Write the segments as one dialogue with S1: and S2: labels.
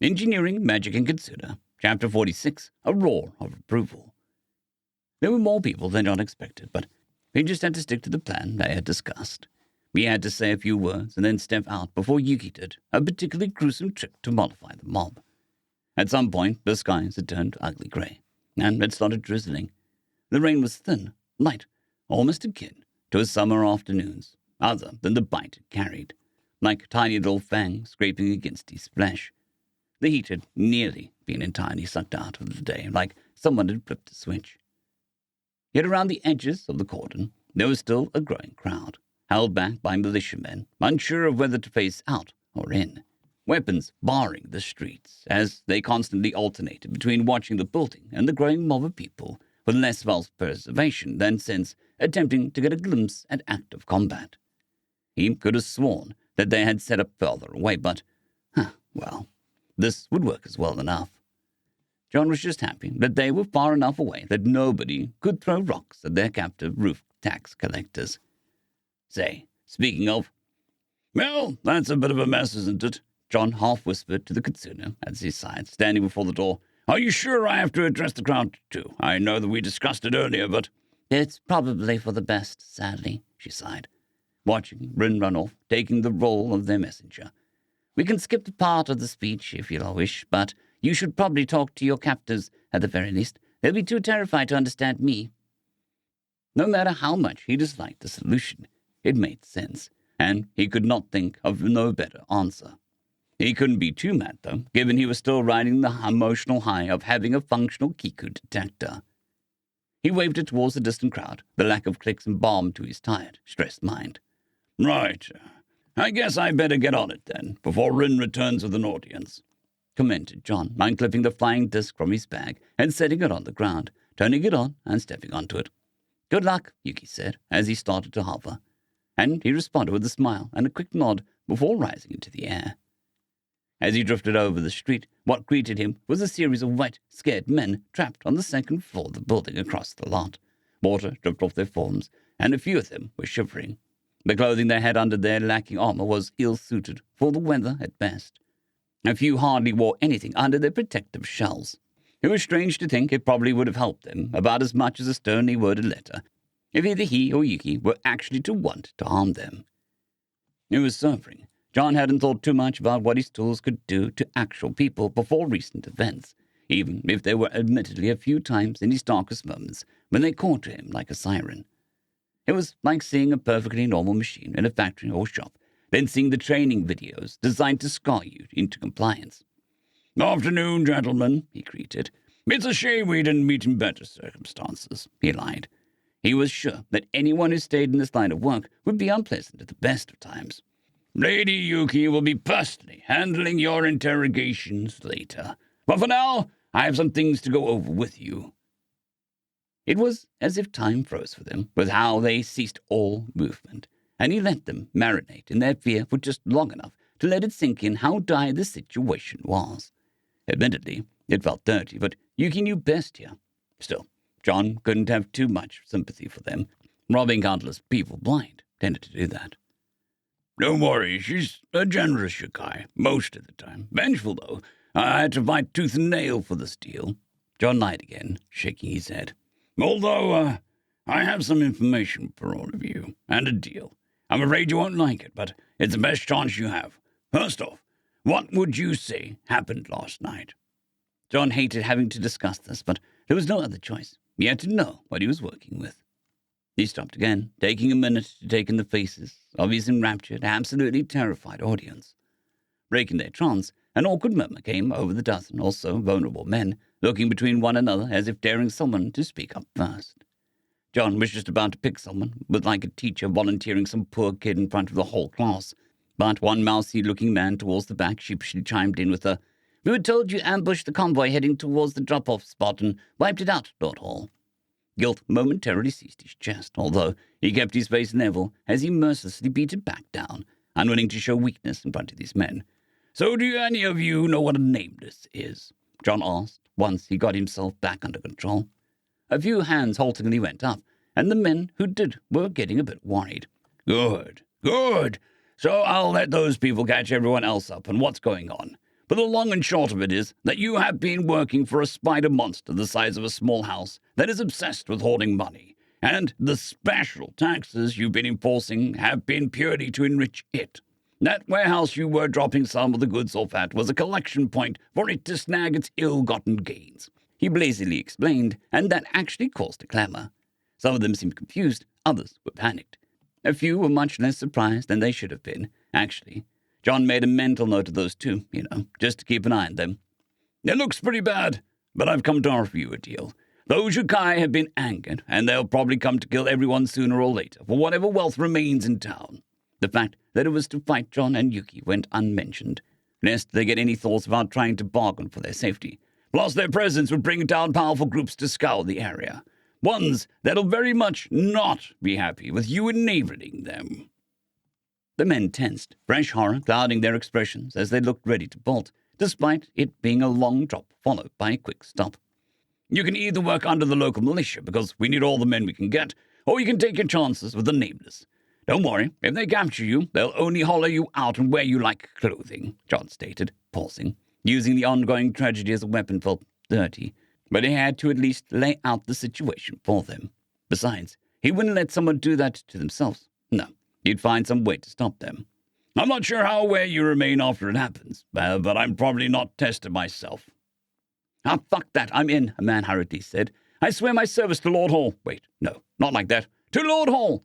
S1: Engineering, Magic, and Kitsune, Chapter 46, A Roar of Approval. There were more people than John expected, but he just had to stick to the plan they had discussed. He had to say a few words and then step out before Yuki did a particularly gruesome trick to mollify the mob. At some point, the skies had turned ugly grey, and it started drizzling. The rain was thin, light, almost akin to a summer afternoon's, other than the bite it carried, like tiny little fangs scraping against his flesh. The heat had nearly been entirely sucked out of the day, like someone had flipped a switch. Yet around the edges of the cordon, there was still a growing crowd, held back by militiamen, unsure of whether to face out or in, weapons barring the streets, as they constantly alternated between watching the building and the growing mob of people, with less self-preservation than sense, attempting to get a glimpse at active combat. He could have sworn that they had set up further away, but, well, this would work as well enough. John was just happy that they were far enough away that nobody could throw rocks at their captive roof tax collectors. Say, speaking of... Well, that's a bit of a mess, isn't it? John half-whispered to the Kitsune at his side, standing before the door. Are you sure I have to address the crowd, too? I know that we discussed it earlier, but... It's probably for the best, sadly, she sighed, watching Rin run off, taking the role of their messenger. We can skip the part of the speech if you wish, but you should probably talk to your captors at the very least. They'll be too terrified to understand me. No matter how much he disliked the solution, it made sense, and he could not think of no better answer. He couldn't be too mad, though, given he was still riding the emotional high of having a functional Kiku detector. He waved it towards the distant crowd, the lack of clicks and balm to his tired, stressed mind. Right. I guess I better get on it, then, before Rin returns with an audience, commented John, unclipping the flying disc from his bag and setting it on the ground, turning it on and stepping onto it. Good luck, Yuki said, as he started to hover, and he responded with a smile and a quick nod before rising into the air. As he drifted over the street, what greeted him was a series of white, scared men trapped on the second floor of the building across the lot. Water dripped off their forms, and a few of them were shivering. The clothing they had under their lacking armor was ill-suited for the weather at best. A few hardly wore anything under their protective shells. It was strange to think it probably would have helped them about as much as a sternly worded letter, if either he or Yuki were actually to want to harm them. It was sobering. John hadn't thought too much about what his tools could do to actual people before recent events, even if there were admittedly a few times in his darkest moments when they called to him like a siren. It was like seeing a perfectly normal machine in a factory or shop, then seeing the training videos designed to scar you into compliance. Afternoon, gentlemen, he greeted. It's a shame we didn't meet in better circumstances, he lied. He was sure that anyone who stayed in this line of work would be unpleasant at the best of times. Lady Yuki will be personally handling your interrogations later. But for now, I have some things to go over with you. It was as if time froze for them, with how they ceased all movement, and he let them marinate in their fear for just long enough to let it sink in how dire the situation was. Admittedly, it felt dirty, but Yuki knew best here. Still, John couldn't have too much sympathy for them. Robbing countless people blind tended to do that. Don't worry, she's a generous yokai, most of the time. Vengeful, though. I had to fight tooth and nail for this deal. John lied again, shaking his head. Although, I have some information for all of you, and a deal. I'm afraid you won't like it, but it's the best chance you have. First off, what would you say happened last night? John hated having to discuss this, but there was no other choice. He had to know what he was working with. He stopped again, taking a minute to take in the faces of his enraptured, absolutely terrified audience. Breaking their trance, an awkward murmur came over the dozen or so vulnerable men, looking between one another as if daring someone to speak up first. John was just about to pick someone, with like a teacher volunteering some poor kid in front of the whole class, but one mousy-looking man towards the back sheepishly chimed in with a, "We were told you ambushed the convoy heading towards the drop-off spot and wiped it out, Lord Hall." Guilt momentarily seized his chest, although he kept his face level as he mercilessly beat it back down, unwilling to show weakness in front of these men. "So do any of you know what a nameless is?" John asked, once he got himself back under control. A few hands haltingly went up, and the men who did were getting a bit worried. Good. So I'll let those people catch everyone else up on what's going on. But the long and short of it is that you have been working for a spider monster the size of a small house that is obsessed with hoarding money, and the special taxes you've been enforcing have been purely to enrich it. That warehouse you were dropping some of the goods off at was a collection point for it to snag its ill-gotten gains, he blazingly explained, and that actually caused a clamor. Some of them seemed confused, others were panicked. A few were much less surprised than they should have been, actually. John made a mental note of those too, just to keep an eye on them. It looks pretty bad, but I've come to offer you a deal. Those Yokai have been angered, and they'll probably come to kill everyone sooner or later for whatever wealth remains in town. The fact that it was to fight John and Yuki went unmentioned, lest they get any thoughts about trying to bargain for their safety. Plus, their presence would bring down powerful groups to scour the area. Ones that'll very much not be happy with you enabling them. The men tensed, fresh horror clouding their expressions as they looked ready to bolt, despite it being a long drop followed by a quick stop. You can either work under the local militia, because we need all the men we can get, or you can take your chances with the nameless. Don't worry, if they capture you, they'll only hollow you out and wear you like clothing, John stated, pausing. Using the ongoing tragedy as a weapon felt dirty, but he had to at least lay out the situation for them. Besides, he wouldn't let someone do that to themselves. No. He'd find some way to stop them. I'm not sure how aware you remain after it happens, but I'm probably not tested myself. Ah, fuck that, I'm in, a man hurriedly said. I swear my service to Lord Hall. Wait, no, not like that. To Lord Hall!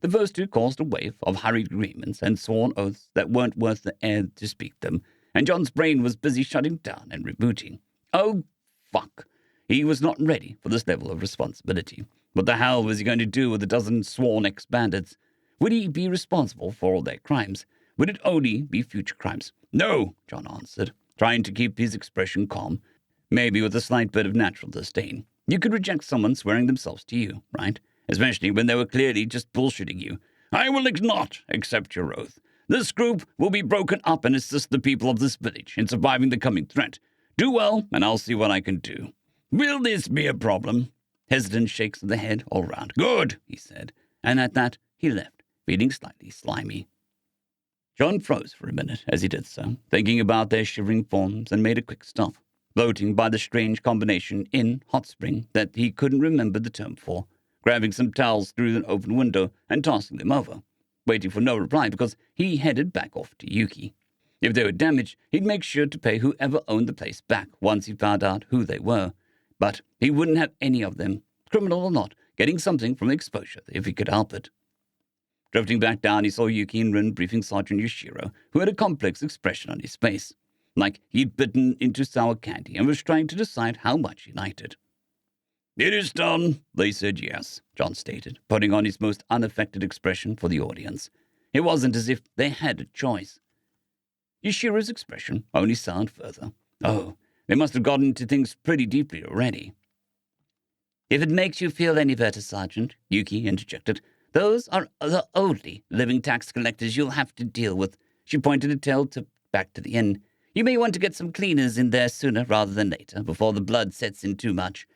S1: The first two caused a wave of hurried agreements and sworn oaths that weren't worth the air to speak them, and John's brain was busy shutting down and rebooting. Oh, fuck. He was not ready for this level of responsibility. What the hell was he going to do with a dozen sworn ex-bandits? Would he be responsible for all their crimes? Would it only be future crimes? No, John answered, trying to keep his expression calm, maybe with a slight bit of natural disdain. You could reject someone swearing themselves to you, right? Especially when they were clearly just bullshitting you. I will not accept your oath. This group will be broken up and assist the people of this village in surviving the coming threat. Do well, and I'll see what I can do. Will this be a problem? Hesitant shakes of the head all round. Good, he said, and at that he left, feeling slightly slimy. John froze for a minute as he did so, thinking about their shivering forms, and made a quick stop, bloating by the strange combination in hot spring that he couldn't remember the term for, grabbing some towels through an open window and tossing them over, waiting for no reply because he headed back off to Yuki. If they were damaged, he'd make sure to pay whoever owned the place back once he found out who they were. But he wouldn't have any of them, criminal or not, getting something from exposure if he could help it. Drifting back down, he saw Yuki and Rin briefing Sergeant Yoshiro, who had a complex expression on his face, like he'd bitten into sour candy and was trying to decide how much he liked it. It is done, they said yes, John stated, putting on his most unaffected expression for the audience. It wasn't as if they had a choice. Yoshiro's expression only sounded further. Oh, they must have gotten into things pretty deeply already. If it makes you feel any better, Sergeant, Yuki interjected, those are the only living tax collectors you'll have to deal with. She pointed a tail back to the inn. You may want to get some cleaners in there sooner rather than later, before the blood sets in too much.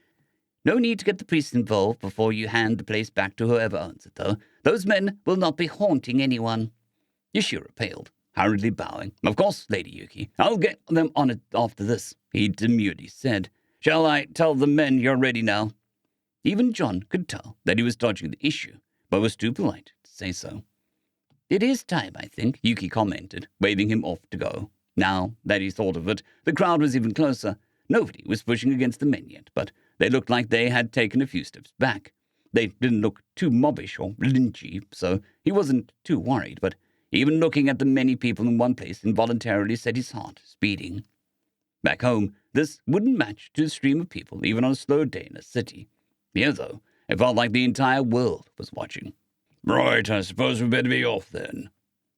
S1: No need to get the priests involved before you hand the place back to whoever owns it, though. Those men will not be haunting anyone. Yoshiro paled, hurriedly bowing. Of course, Lady Yuki. I'll get them on it after this, he demurely said. Shall I tell the men you're ready now? Even John could tell that he was dodging the issue, but was too polite to say so. It is time, I think, Yuki commented, waving him off to go. Now that he thought of it, the crowd was even closer. Nobody was pushing against the men yet, but they looked like they had taken a few steps back. They didn't look too mobbish or lynchy, so he wasn't too worried, but even looking at the many people in one place involuntarily set his heart speeding. Back home, this wouldn't match to the stream of people, even on a slow day in a city. Here, though, it felt like the entire world was watching. Right, I suppose we'd better be off then.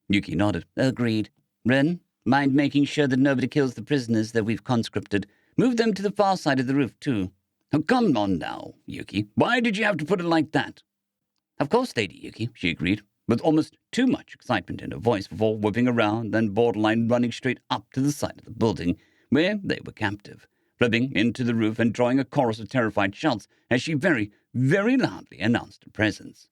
S1: Yuki nodded. Agreed. Ren, mind making sure that nobody kills the prisoners that we've conscripted. Move them to the far side of the roof, too. Oh, come on now, Yuki. Why did you have to put it like that? Of course, Lady Yuki, she agreed, with almost too much excitement in her voice before whipping around and borderline running straight up to the side of the building, where they were captive, flipping into the roof and drawing a chorus of terrified shouts as she very, very loudly announced her presence.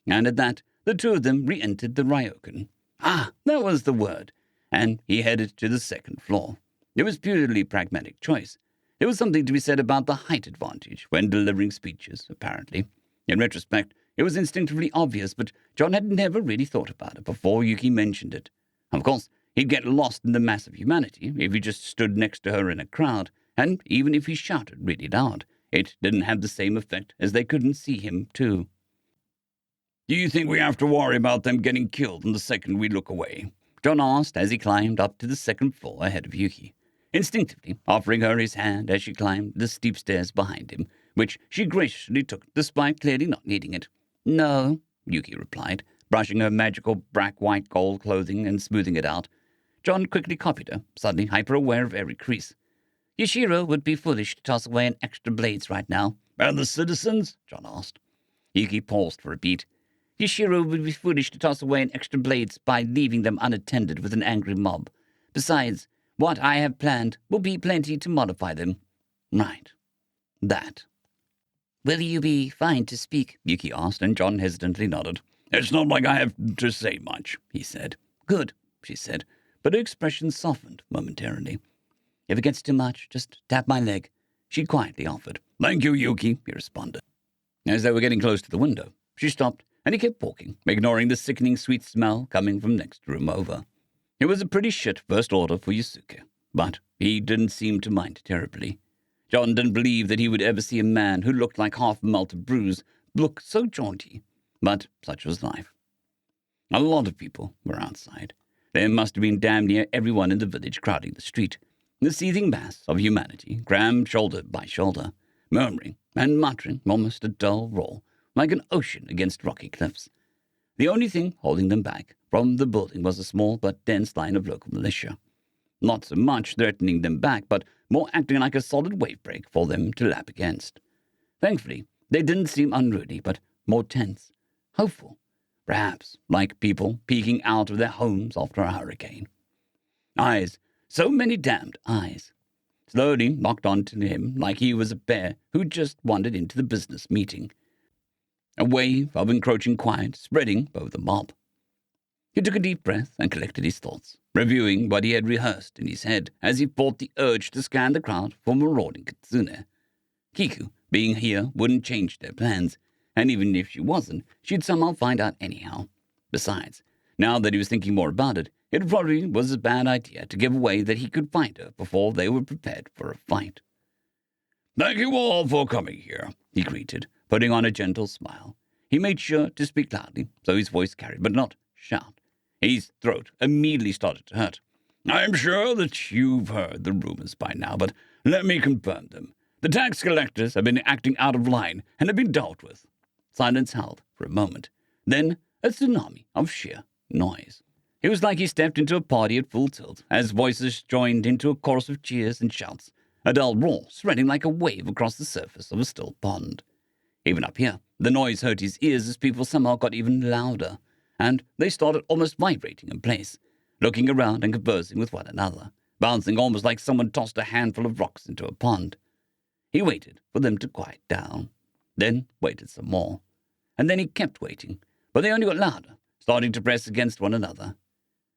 S1: And at that, the two of them re-entered the ryokan. Ah, that was the word. And he headed to the second floor. It was purely pragmatic choice. There was something to be said about the height advantage when delivering speeches, apparently. In retrospect, it was instinctively obvious, but John had never really thought about it before Yuki mentioned it. Of course, he'd get lost in the mass of humanity if he just stood next to her in a crowd, and even if he shouted really loud, it didn't have the same effect as they couldn't see him, too. "Do you think we have to worry about them getting killed in the second we look away?" John asked as he climbed up to the second floor ahead of Yuki, instinctively offering her his hand as she climbed the steep stairs behind him, which she graciously took despite clearly not needing it. "No," Yuki replied, brushing her magical black white gold clothing and smoothing it out. John quickly copied her, suddenly hyper-aware of every crease. "Yashiro would be foolish to toss away an extra blades right now." "And the citizens?" John asked. Yuki paused for a beat. "Yashiro would be foolish to toss away an extra blades by leaving them unattended with an angry mob. Besides, what I have planned will be plenty to modify them." "Right. That." "Will you be fine to speak?" Yuki asked, and John hesitantly nodded. "It's not like I have to say much," he said. "Good," she said, but her expression softened momentarily. "If it gets too much, just tap my leg," she quietly offered. "Thank you, Yuki," he responded. As they were getting close to the window, she stopped, and he kept walking, ignoring the sickening sweet smell coming from next room over. It was a pretty shit first order for Yusuke, but he didn't seem to mind terribly. John didn't believe that he would ever see a man who looked like half a melted bruise look so jaunty, but such was life. A lot of people were outside. There must have been damn near everyone in the village crowding the street, the seething mass of humanity crammed shoulder by shoulder, murmuring and muttering almost a dull roar, like an ocean against rocky cliffs. The only thing holding them back from the building was a small but dense line of local militia. Not so much threatening them back, but more acting like a solid wave break for them to lap against. Thankfully, they didn't seem unruly, but more tense, hopeful, perhaps like people peeking out of their homes after a hurricane. Eyes, so many damned eyes, slowly locked onto him like he was a bear who just wandered into the business meeting. A wave of encroaching quiet spreading over the mob. He took a deep breath and collected his thoughts, reviewing what he had rehearsed in his head as he fought the urge to scan the crowd for marauding Kitsune. Kiku, being here, wouldn't change their plans, and even if she wasn't, she'd somehow find out anyhow. Besides, now that he was thinking more about it, it probably was a bad idea to give away that he could find her before they were prepared for a fight. "Thank you all for coming here," he greeted, putting on a gentle smile. He made sure to speak loudly, so his voice carried, but not shout. His throat immediately started to hurt. "I'm sure that you've heard the rumors by now, but let me confirm them. The tax collectors have been acting out of line and have been dealt with." Silence held for a moment, then a tsunami of sheer noise. It was like he stepped into a party at full tilt, as voices joined into a chorus of cheers and shouts, a dull roar spreading like a wave across the surface of a still pond. Even up here, the noise hurt his ears as people somehow got even louder, and they started almost vibrating in place, looking around and conversing with one another, bouncing almost like someone tossed a handful of rocks into a pond. He waited for them to quiet down, then waited some more, and then he kept waiting, but they only got louder, starting to press against one another.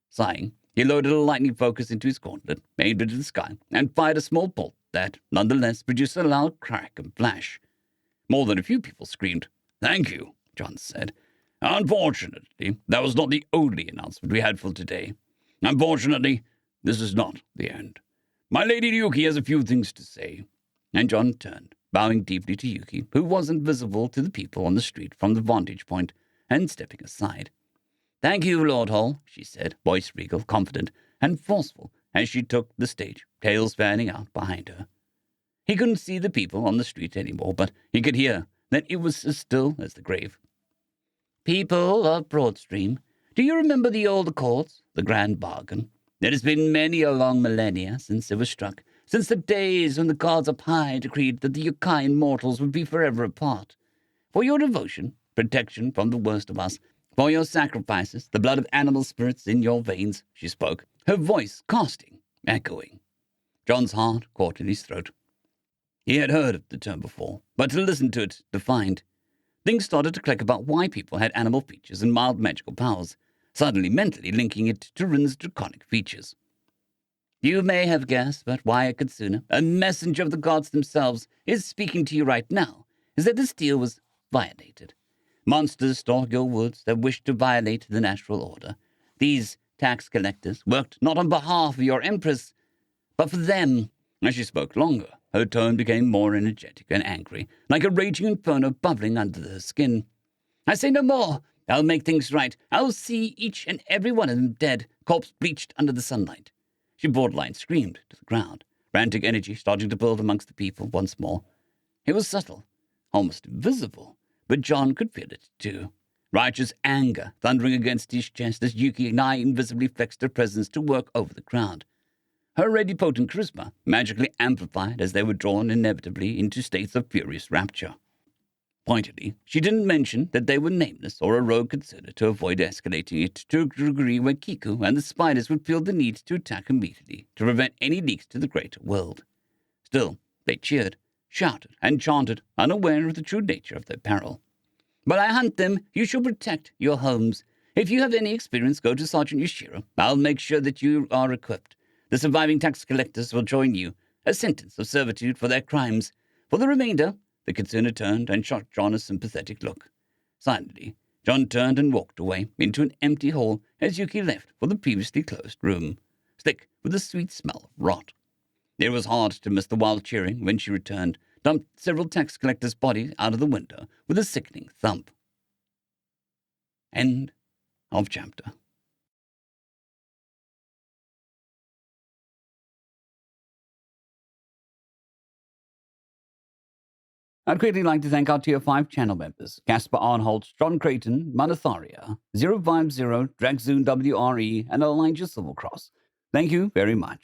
S1: Sighing, he loaded a lightning focus into his gauntlet, aimed it at the sky, and fired a small bolt that, nonetheless, produced a loud crack and flash. More than a few people screamed. "Thank you," John said. "Unfortunately, that was not the only announcement we had for today. Unfortunately, this is not the end. My lady Yuki has a few things to say." And John turned, bowing deeply to Yuki, who wasn't visible to the people on the street from the vantage point, and stepping aside. "Thank you, Lord Hall," she said, voice regal, confident, and forceful as she took the stage, tails fanning out behind her. He couldn't see the people on the street anymore, but he could hear that it was as still as the grave. "People of Broadstream, do you remember the old accords, the grand bargain? It has been many a long millennia since it was struck, since the days when the gods up high decreed that the Yokai mortals would be forever apart. For your devotion, protection from the worst of us, for your sacrifices, the blood of animal spirits in your veins," she spoke, her voice casting, echoing. John's heart caught in his throat. He had heard of the term before, but to listen to it defined. Things started to click about why people had animal features and mild magical powers, suddenly mentally linking it to Rin's draconic features. You may have guessed, but why Kitsune, a messenger of the gods themselves, is speaking to you right now, is that this deal was violated. Monsters stalk your woods that wish to violate the natural order. These tax collectors worked not on behalf of your empress, but for them. As she spoke longer, her tone became more energetic and angry, like a raging inferno bubbling under her skin. I say no more. I'll make things right. I'll see each and every one of them dead, corpse bleached under the sunlight. She borderline screamed to the ground, frantic energy starting to build amongst the people once more. It was subtle, almost invisible, but John could feel it too. Righteous anger thundering against his chest as Yuki and I invisibly flexed her presence to work over the crowd. Her already potent charisma magically amplified as they were drawn inevitably into states of furious rapture. Pointedly, she didn't mention that they were nameless or a rogue considered to avoid escalating it to a degree where Kiku and the spiders would feel the need to attack immediately to prevent any leaks to the greater world. Still, they cheered, shouted, and chanted, unaware of the true nature of their peril. But I hunt them, you shall protect your homes. If you have any experience, go to Sergeant Yoshiro. I'll make sure that you are equipped. The surviving tax collectors will join you, a sentence of servitude for their crimes. For the remainder, the Kitsune turned and shot John a sympathetic look. Silently, John turned and walked away into an empty hall as Yuki left for the previously closed room, thick with the sweet smell of rot. It was hard to miss the wild cheering when she returned, dumped several tax collectors' bodies out of the window with a sickening thump. End of chapter. I'd greatly like to thank our Tier 5 channel members, Casper Arnholt, John Creighton, Manatharia, 050, Dragzoon WRE, and Elijah Silvercross. Thank you very much.